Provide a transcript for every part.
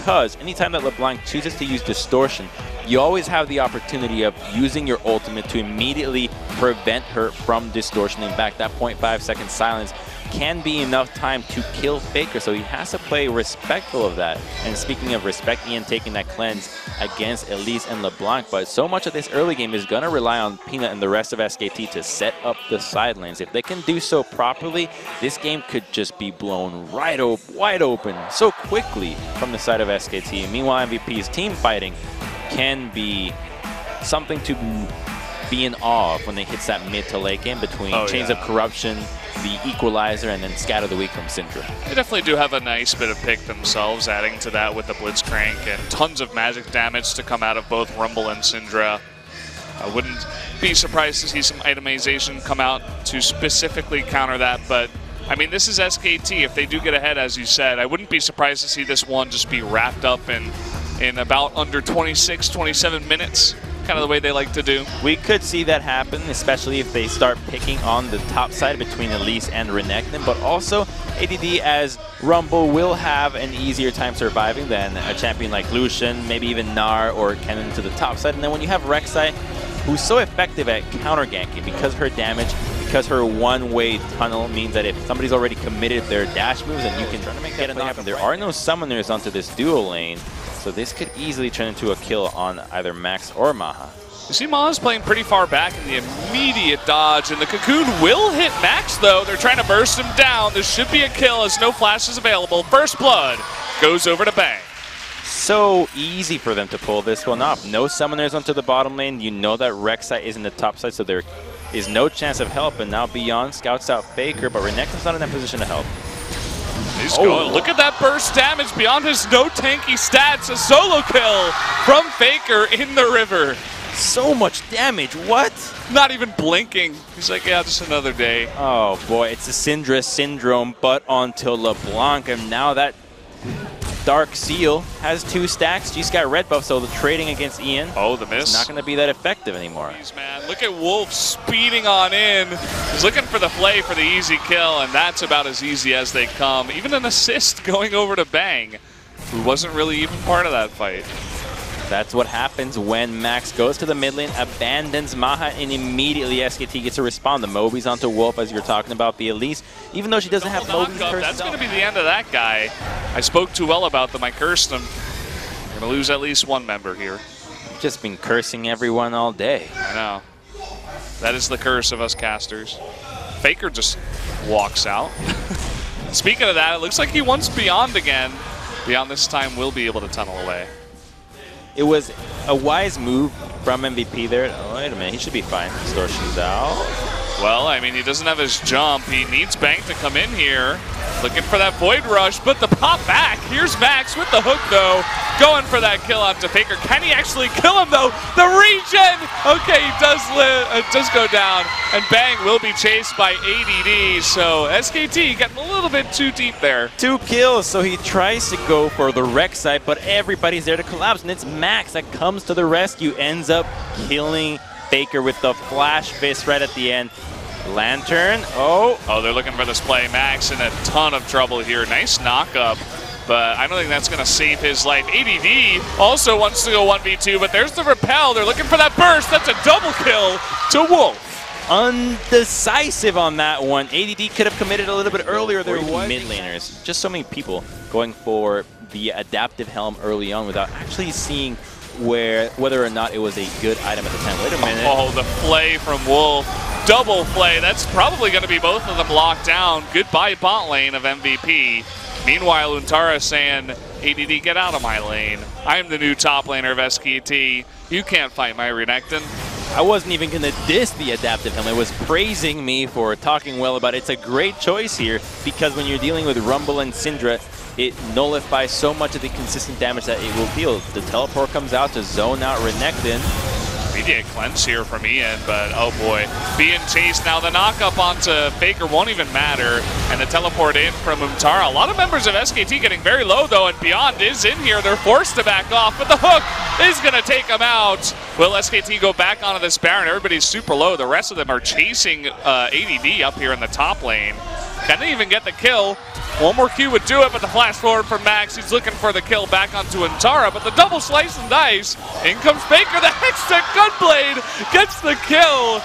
because anytime that LeBlanc chooses to use distortion, you always have the opportunity of using your ultimate to immediately prevent her from distortioning back. That 0.5-second silence can be enough time to kill Faker, so he has to play respectful of that. And speaking of respect, Ian taking that cleanse against Elise and LeBlanc, but so much of this early game is going to rely on Peanut and the rest of SKT to set up the side lanes. If they can do so properly, this game could just be blown wide open so quickly from the side of SKT. Meanwhile, MVP's team fighting can be something to be in awe of when they hit that mid to late game between Chains of Corruption, the Equalizer, and then Scat of the Week from Syndra. They definitely do have a nice bit of pick themselves, adding to that with the Blitzcrank and tons of magic damage to come out of both Rumble and Syndra. I wouldn't be surprised to see some itemization come out to specifically counter that, but I mean, this is SKT. If they do get ahead, as you said, I wouldn't be surprised to see this one just be wrapped up in about under 26, 27 minutes. Kind of the way they like to do. We could see that happen, especially if they start picking on the top side between Elise and Renekton, but also ADD as Rumble will have an easier time surviving than a champion like Lucian, maybe even Gnar or Kennen to the top side. And then when you have Rek'Sai, who's so effective at counter ganking because her damage, because her one-way tunnel means that if somebody's already committed their dash moves, and you can try to make that happen. There are no summoners onto this duo lane, so this could easily turn into a kill on either Max or Maha. You see Maha's playing pretty far back in the immediate dodge, and the Cocoon will hit Max, though. They're trying to burst him down. This should be a kill as no flash is available. First blood goes over to Bang. So easy for them to pull this one off. No summoners onto the bottom lane. You know that Rek'Sai is in the top side, so there is no chance of help. And now Beyond scouts out Faker, but Renekton's not in that position to help. He's going. Look at that burst damage beyond his no tanky stats. A solo kill from Faker in the river. So much damage. What? Not even blinking. He's like, yeah, just another day. Oh boy, it's a Syndra syndrome, but onto LeBlanc, and now that Dark Seal has 2 stacks. She's got red buff, so the trading against Ian. Oh, the miss. It's not going to be that effective anymore. Jeez, man. Look at Wolf speeding on in. He's looking for the play for the easy kill, and that's about as easy as they come. Even an assist going over to Bang, who wasn't really even part of that fight. That's what happens when Max goes to the mid lane, abandons Maha, and immediately SKT gets to respond. The Moby's onto Wolf, as you're talking about. The Elise, even though she doesn't have Moby's herself. That's going to be the end of that guy. I spoke too well about them. I cursed them. We're going to lose at least one member here. You've just been cursing everyone all day. I know. That is the curse of us casters. Faker just walks out. Speaking of that, it looks like he wants Beyond again. Beyond this time will be able to tunnel away. It was a wise move from MVP there. Oh, wait a minute, he should be fine. Distortion's out. Well, I mean, he doesn't have his jump. He needs Bang to come in here. Looking for that Void Rush, but the pop back. Here's Max with the hook, though. Going for that kill onto Faker. Can he actually kill him, though? The regen! Okay, he does go down. And Bang will be chased by ADD. So SKT getting a little bit too deep there. 2 kills, so he tries to go for the Rek'Sai, but everybody's there to collapse. And it's Max that comes to the rescue. Ends up killing Faker with the Flash Fist right at the end. Lantern, oh, they're looking for this play. Max in a ton of trouble here. Nice knock-up, but I don't think that's going to save his life. ADD also wants to go 1v2, but there's the repel. They're looking for that burst. That's a double kill to Wolf. Undecisive on that one. ADD could have committed a little bit earlier. There were mid laners. Just so many people going for the adaptive helm early on without actually seeing whether or not it was a good item at the time. Wait a minute. Oh, the play from Wolf. Double play. That's probably going to be both of them locked down. Goodbye bot lane of MVP. Meanwhile, Untara saying, ADD, get out of my lane. I'm the new top laner of SKT. You can't fight my Renekton. I wasn't even going to diss the adaptive helm. It was praising me for talking well about it. It's a great choice here because when you're dealing with Rumble and Syndra, it nullifies so much of the consistent damage that it will deal. The teleport comes out to zone out Renekton. Immediate cleanse here from Ian, but oh boy. Being chased now. The knock-up onto Faker won't even matter, and the teleport in from Untara. A lot of members of SKT getting very low, though, and Beyond is in here. They're forced to back off, but the hook is going to take them out. Will SKT go back onto this Baron? Everybody's super low. The rest of them are chasing ADD up here in the top lane. Can they even get the kill? One more Q would do it, but the flash forward from Max. He's looking for the kill back onto Antara, but the double slice and dice. In comes Faker, the Hextech Gunblade gets the kill.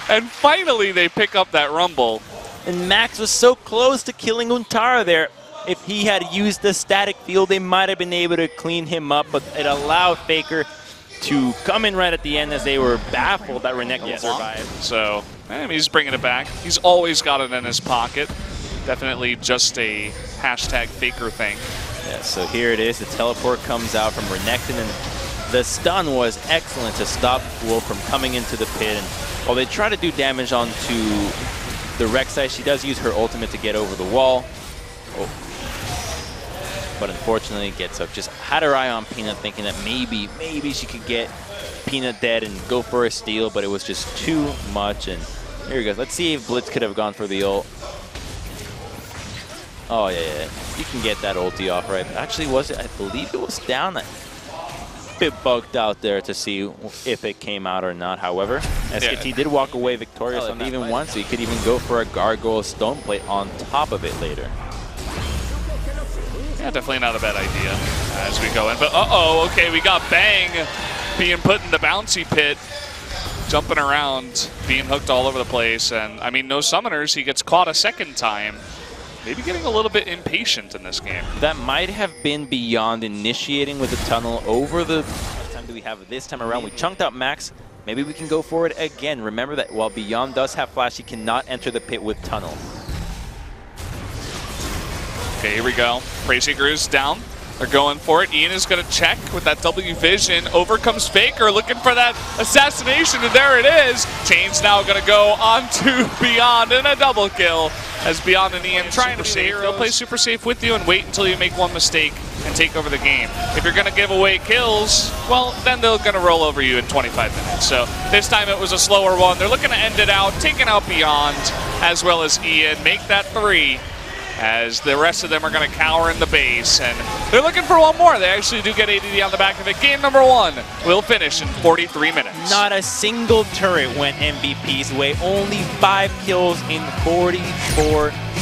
And finally they pick up that Rumble. And Max was so close to killing Antara there. If he had used the static field, they might have been able to clean him up, but it allowed Faker to come in right at the end as they were baffled that Renekton survived. So, he's bringing it back. He's always got it in his pocket. Definitely just a hashtag Faker thing. Yeah, so here it is. The teleport comes out from Renekton, and the stun was excellent to stop Wolf from coming into the pit. And while they try to do damage onto the Rek'Sai, she does use her ultimate to get over the wall. Oh. But unfortunately gets up. Just had her eye on Peanut, thinking that maybe she could get Peanut dead and go for a steal, but it was just too much. And here we go. Let's see if Blitz could have gone for the ult. Oh, yeah. You can get that ulti off, right? But actually, was it? I believe it was down. A bit bugged out there to see if it came out or not. However, SKT did walk away victorious on that even one, so you could even go for a Gargoyle Stone Plate on top of it later. Yeah, definitely not a bad idea as we go in. But okay, we got Bang being put in the bouncy pit, jumping around, being hooked all over the place. And I mean, no summoners. He gets caught a second time. Maybe getting a little bit impatient in this game. That might have been beyond initiating with the tunnel over the... How much time do we have this time around? We chunked out Max. Maybe we can go for it again. Remember that while Beyond does have Flash, he cannot enter the pit with tunnel. Okay, here we go. Prayseeker is down. They're going for it. Ian is going to check with that W vision. Over comes Faker looking for that assassination, and there it is. Chain's now going to go on to Beyond and a double kill as Beyond and Ian trying to be safe. They'll play super safe with you and wait until you make one mistake and take over the game. If you're going to give away kills, well, then they're going to roll over you in 25 minutes. So this time it was a slower one. They're looking to end it out, taking out Beyond as well as Ian, make that 3. As the rest of them are going to cower in the base. And they're looking for one more. They actually do get ADD on the back of it. Game number 1 will finish in 43 minutes. Not a single turret went MVP's way. Only 5 kills in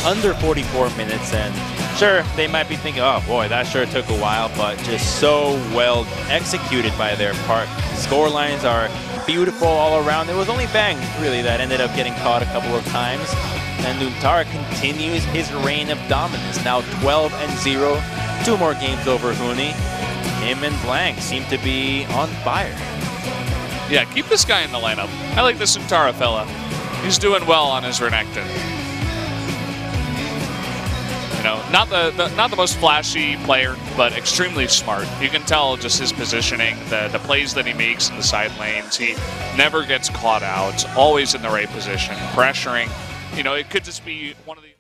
under 44 minutes. And sure, they might be thinking, oh boy, that sure took a while, but just so well executed by their part. Score lines are beautiful all around. It was only Bang, really, that ended up getting caught a couple of times. And Antara continues his reign of dominance, now 12-0. 2 more games over Huni. Him and Blank seem to be on fire. Yeah, keep this guy in the lineup. I like this Antara fella. He's doing well on his Renekton. You know, not the most flashy player, but extremely smart. You can tell just his positioning, the plays that he makes in the side lanes. He never gets caught out, always in the right position, pressuring. You know, it could just be one of the